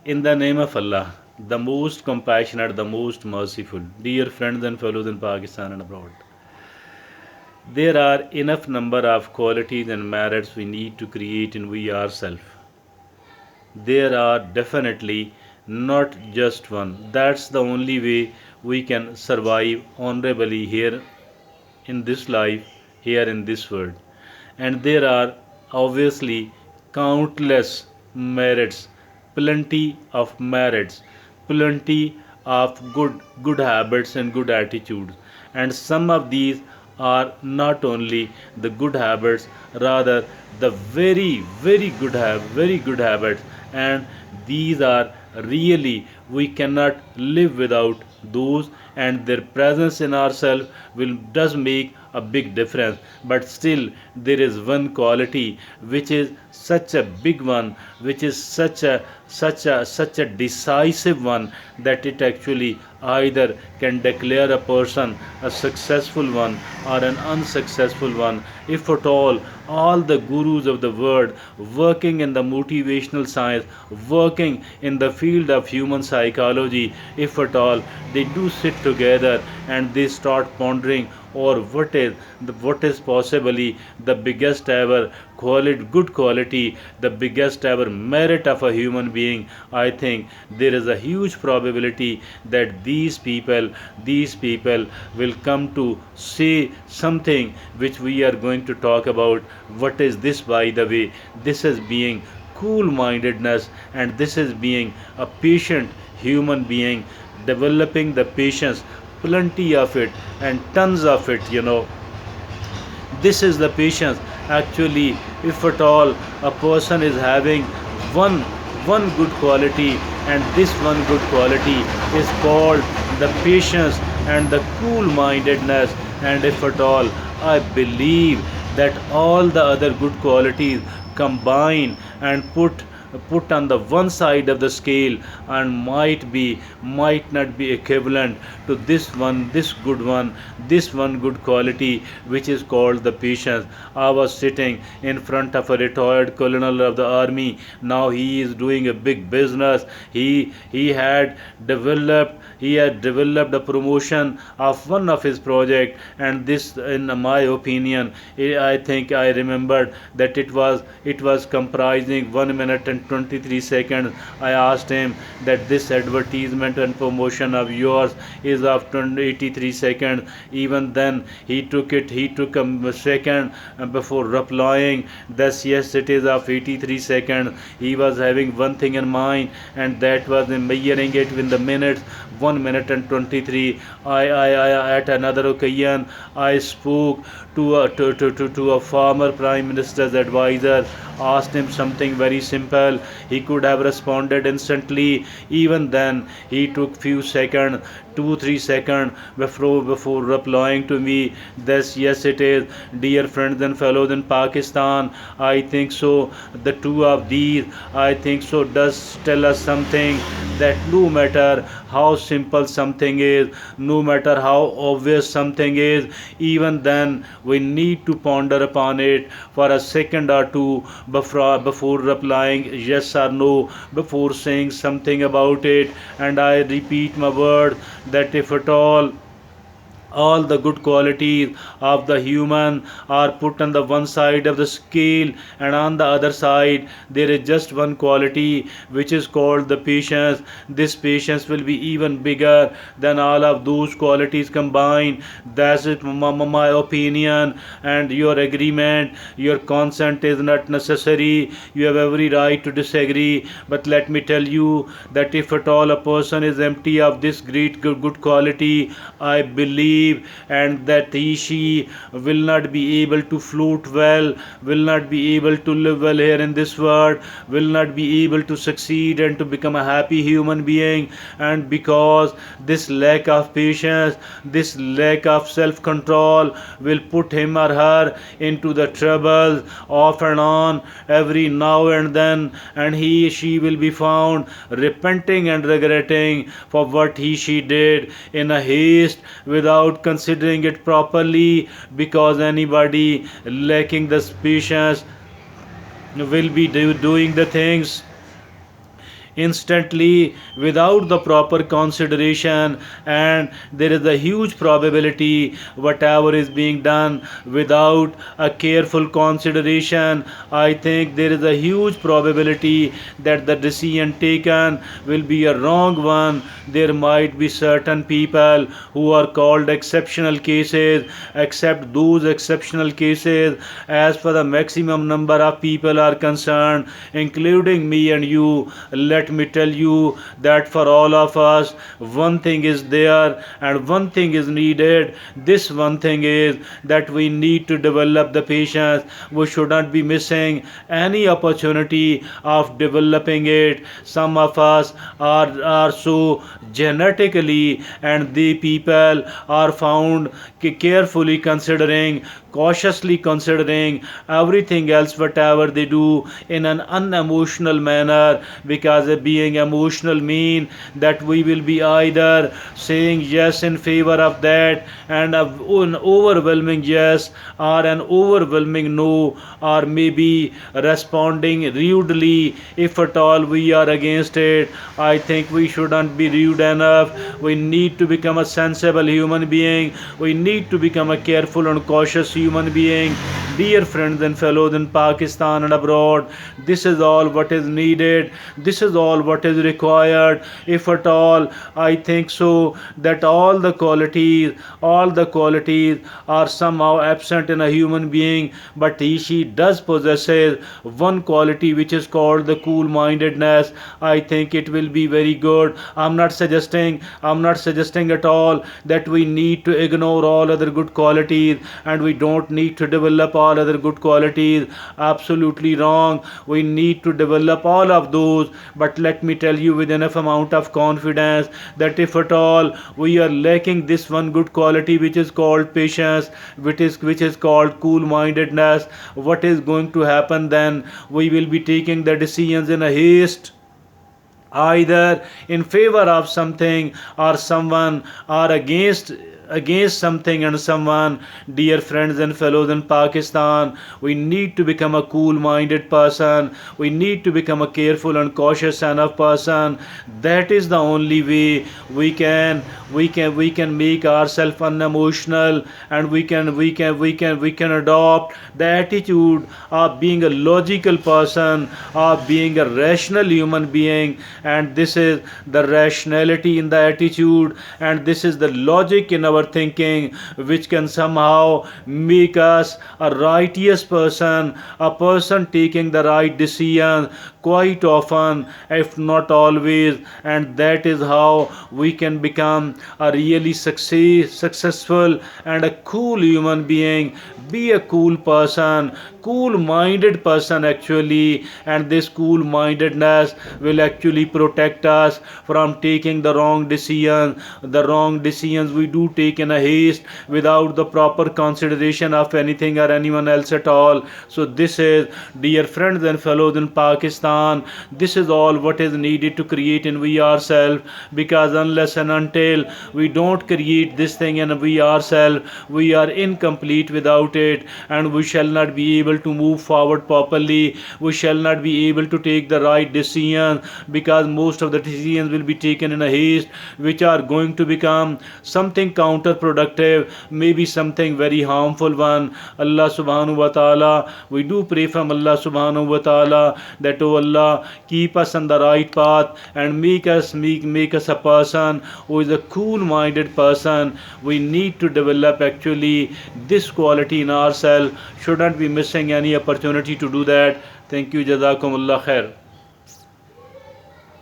In the name of Allah, the most compassionate, the most merciful, dear friends and fellows in Pakistan and abroad, there are enough number of qualities and merits we need to create in we ourselves. There are definitely not just one. That's the only way we can survive honorably here in this life, here in this world. And there are obviously countless merits, plenty of merits, plenty of good habits and good attitudes. And some of these are not only the good habits, rather the very good habits, and these are really we cannot live without those, and their presence in ourselves will does make a big difference. But still there is one quality which is such a big one, which is such a decisive one, that it actually either can declare a person a successful one or an unsuccessful one. If at all the gurus of the world working in the motivational science, working in the field of human psychology, if at all they do sit together and they start pondering, or what is possibly the biggest ever good quality, the biggest ever merit of a human being, I think there is a huge probability that these people will come to say something which we are going to talk about. What is this, by the way? This is being cool mindedness, and this is being a patient human being, developing the patience, plenty of it and tons of it. This is the patience. Actually, if at all a person is having one one good quality, and this one good quality is called the patience and the cool mindedness, and if at all, I believe that all the other good qualities combine and put on the one side of the scale, and might not be equivalent to this one good quality which is called the patience. I was sitting in front of a retired colonel of the army. Now he is doing a big business. He had developed a promotion of one of his project, and this, in my opinion, I think I remembered that it was comprising 1 minute and 23 seconds. I asked him that this advertisement and promotion of yours is of 83 seconds. Even then he took a second before replying, thus yes, it is of 83 seconds. He was having one thing in mind, and that was in measuring it in the minutes, 1 minute and 23. At another occasion, I spoke to a former prime minister's advisor, asked him something very simple. He could have responded instantly. Even then, he took few seconds, 2 3 seconds before replying to me. This, yes, it is. Dear friends and fellows in Pakistan, I think so. The two of these, I think so, does tell us something, that no matter how simple something is, no matter how obvious something is, even then we need to ponder upon it for a second or two before replying yes or no, before saying something about it. And I repeat my word, that if at all the good qualities of the human are put on the one side of the scale, and on the other side there is just one quality which is called the patience. This patience will be even bigger than all of those qualities combined. That's it, my opinion, and your agreement, your consent is not necessary. You have every right to disagree, but let me tell you that if at all a person is empty of this great good quality, I believe, and that she will not be able to float well, will not be able to live well here in this world, will not be able to succeed and to become a happy human being. And because this lack of patience, this lack of self control will put him or her into the troubles off and on every now and then, and she will be found repenting and regretting for what she did in a haste, without considering it properly, because anybody lacking the patience will be doing the things instantly without the proper consideration, and there is a huge probability whatever is being done without a careful consideration, I think there is a huge probability that the decision taken will be a wrong one. There might be certain people who are called exceptional cases, except those exceptional cases, as for the maximum number of people are concerned, including me and you. Let me tell you that for all of us, one thing is there and one thing is needed. This one thing is that we need to develop the patience. We should not be missing any opportunity of developing it. Some of us are so genetically, and the people are found carefully considering, cautiously considering everything else whatever they do in an unemotional manner, because being emotional mean that we will be either saying yes in favor of that and an overwhelming yes, or an overwhelming no, or maybe responding rudely if at all we are against it. I think we shouldn't be rude enough. We need to become a sensible human being. We need to become a careful and cautious human being. Dear friends and fellows in Pakistan and abroad, this is all what is needed. This is all what is required. If at all, I think so that all the qualities are somehow absent in a human being, but she does possesses one quality which is called the cool-mindedness. I think it will be very good. I'm not suggesting at all that we need to ignore all other good qualities and we don't need to develop all other good qualities. Absolutely wrong. We need to develop all of those, but let me tell you with enough amount of confidence that if at all we are lacking this one good quality which is called patience, which is called cool mindedness, what is going to happen then? We will be taking the decisions in a haste, either in favor of something or someone, or against something and someone. Dear friends and fellows in Pakistan, we need to become a cool minded person. We need to become a careful and cautious enough person. That is the only way we can make ourselves unemotional, and we can adopt the attitude of being a logical person, of being a rational human being. And this is the rationality in the attitude, and this is the logic in our thinking, which can somehow make us a righteous person, a person taking the right decision quite often, if not always. And that is how we can become a really successful and a cool human being. Be a cool person, cool minded person actually, and this cool mindedness will actually protect us from taking the wrong decisions we do take in a haste without the proper consideration of anything or anyone else at all. So this is, dear friends and fellows in Pakistan, this is all what is needed to create in we ourselves, because unless and until we don't create this thing in we ourselves, we are incomplete without it, and we shall not be able to move forward properly. We shall not be able to take the right decision, because most of the decisions will be taken in a haste, which are going to become something counterproductive, maybe something very harmful one. Allah subhanahu wa ta'ala, we do pray from Allah subhanahu wa ta'ala that, oh Allah, keep us on the right path and make us a person who is a cool minded person. We need to develop actually this quality in ourselves. Should not be missing any opportunity to do that. Thank you. Jazakumullah khair.